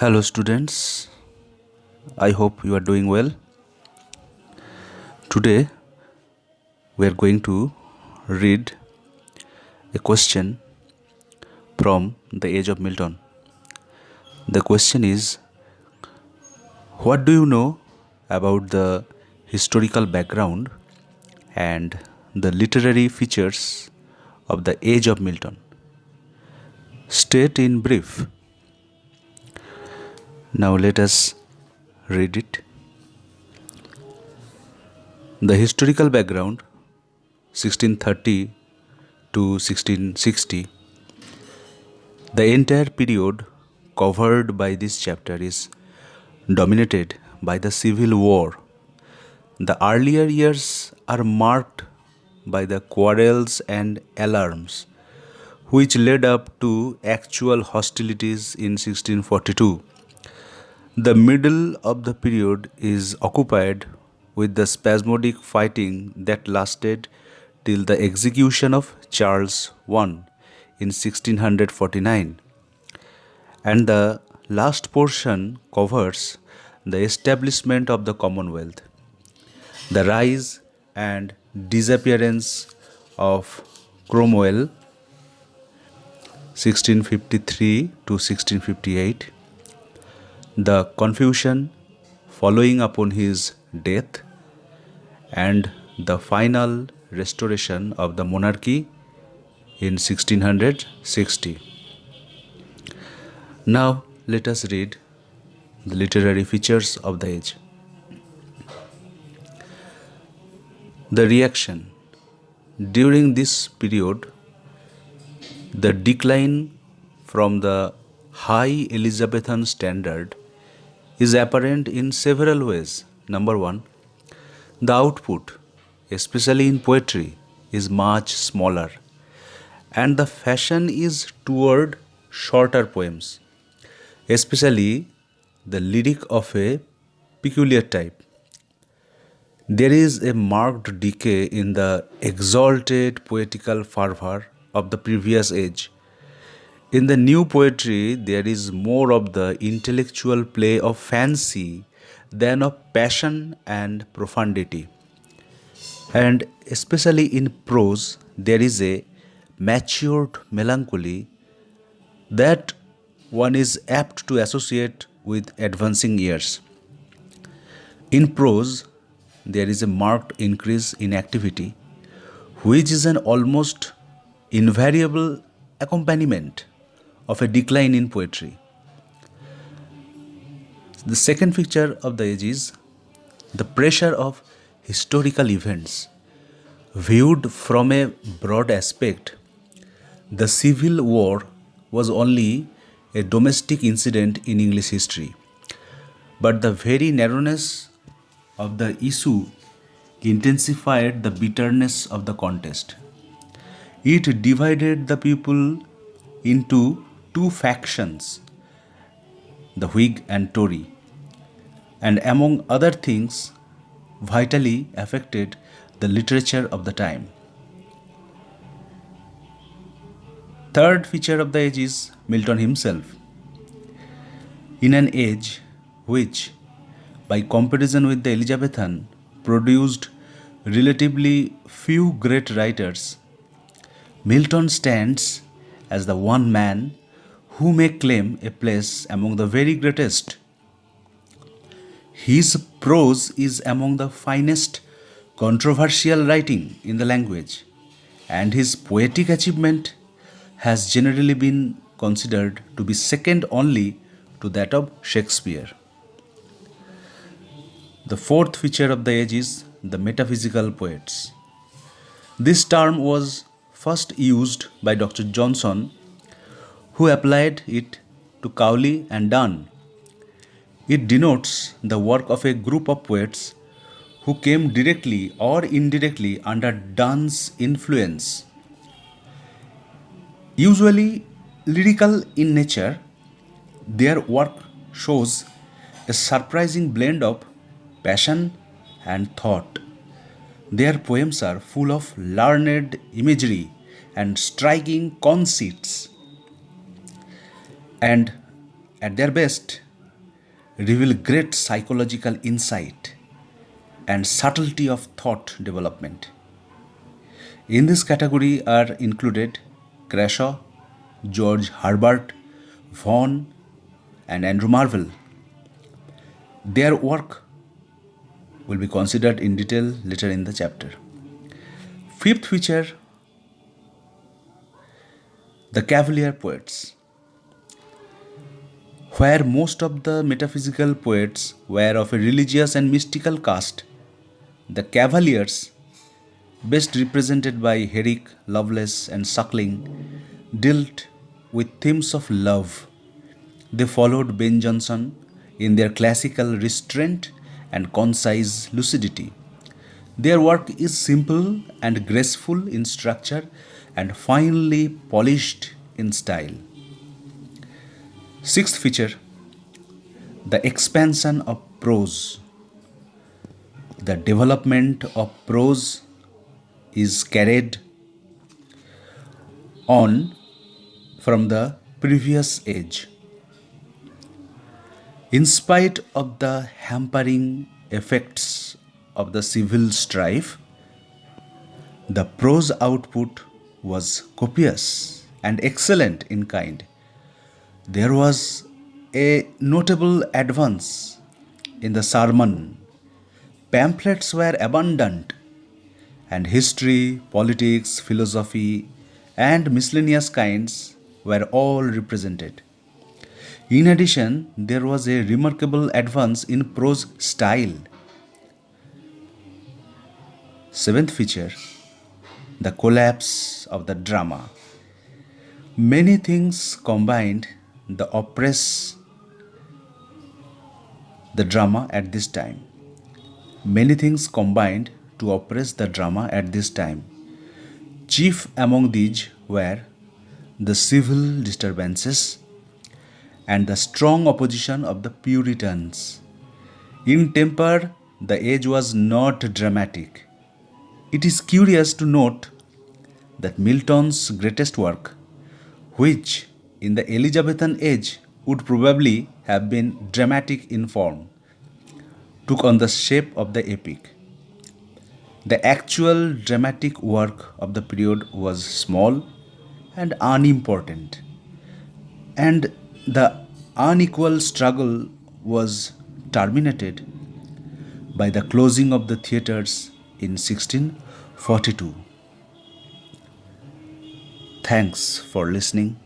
Hello, students. I hope you are doing well. Today, we are going to read a question from The Age of Milton. The question is: what do you know about the historical background and the literary features of The Age of Milton? State in brief. Now, let us read it. The historical background 1630 to 1660. The entire period covered by this chapter is dominated by the Civil War. The earlier years are marked by the quarrels and alarms which led up to actual hostilities in 1642. The middle of the period is occupied with the spasmodic fighting that lasted till the execution of Charles I in 1649, and the last portion covers the establishment of the Commonwealth, the rise and disappearance of Cromwell 1653 to 1658, the confusion following upon his death, and the final restoration of the monarchy in 1660. Now let us read the literary features of the age. The reaction. During this period, the decline from the high Elizabethan standard is apparent in several ways. Number one, the output, especially in poetry, is much smaller, and the fashion is toward shorter poems, especially the lyric of a peculiar type. There is a marked decay in the exalted poetical fervor of the previous age. In the new poetry, there is more of the intellectual play of fancy than of passion and profundity. And especially in prose, there is a matured melancholy that one is apt to associate with advancing years. In prose, there is a marked increase in activity, which is an almost invariable accompaniment of a decline in poetry. The second feature of the age is the pressure of historical events. Viewed from a broad aspect, the Civil War was only a domestic incident in English history, but the very narrowness of the issue intensified the bitterness of the contest. It divided the people into two factions, the Whig and Tory, and among other things, vitally affected the literature of the time. Third feature of the age is Milton himself. In an age which, by comparison with the Elizabethan, produced relatively few great writers, Milton stands as the one man who may claim a place among the very greatest. His prose is among the finest controversial writing in the language, and his poetic achievement has generally been considered to be second only to that of Shakespeare. The fourth feature of the age is the metaphysical poets. This term was first used by Dr. Johnson, who applied it to Cowley and Donne. It denotes the work of a group of poets who came directly or indirectly under Donne's influence. Usually lyrical in nature, their work shows a surprising blend of passion and thought. Their poems are full of learned imagery and striking conceits. And at their best, reveal great psychological insight and subtlety of thought development. In this category are included Crashaw, George Herbert, Vaughan, and Andrew Marvell. Their work will be considered in detail later in the chapter. Fifth feature, the Cavalier Poets. Where most of the metaphysical poets were of a religious and mystical caste, the Cavaliers, best represented by Herrick, Lovelace, and Suckling, dealt with themes of love. They followed Ben Jonson in their classical restraint and concise lucidity. Their work is simple and graceful in structure and finely polished in style. Sixth feature, the expansion of prose. The development of prose is carried on from the previous age. In spite of the hampering effects of the civil strife, the prose output was copious and excellent in kind. There was a notable advance in the sermon. Pamphlets were abundant, and history, politics, philosophy, and miscellaneous kinds were all represented. In addition, there was a remarkable advance in prose style. Seventh feature, the collapse of the drama. Many things combined the oppress the drama at this time. Many things combined to oppress the drama at this time. Chief among these were the civil disturbances and the strong opposition of the Puritans. In temper, the age was not dramatic. It is curious to note that Milton's greatest work, which in the Elizabethan age would probably have been dramatic in form, took on the shape of the epic. The actual dramatic work of the period was small and unimportant, and the unequal struggle was terminated by the closing of the theatres in 1642. Thanks for listening.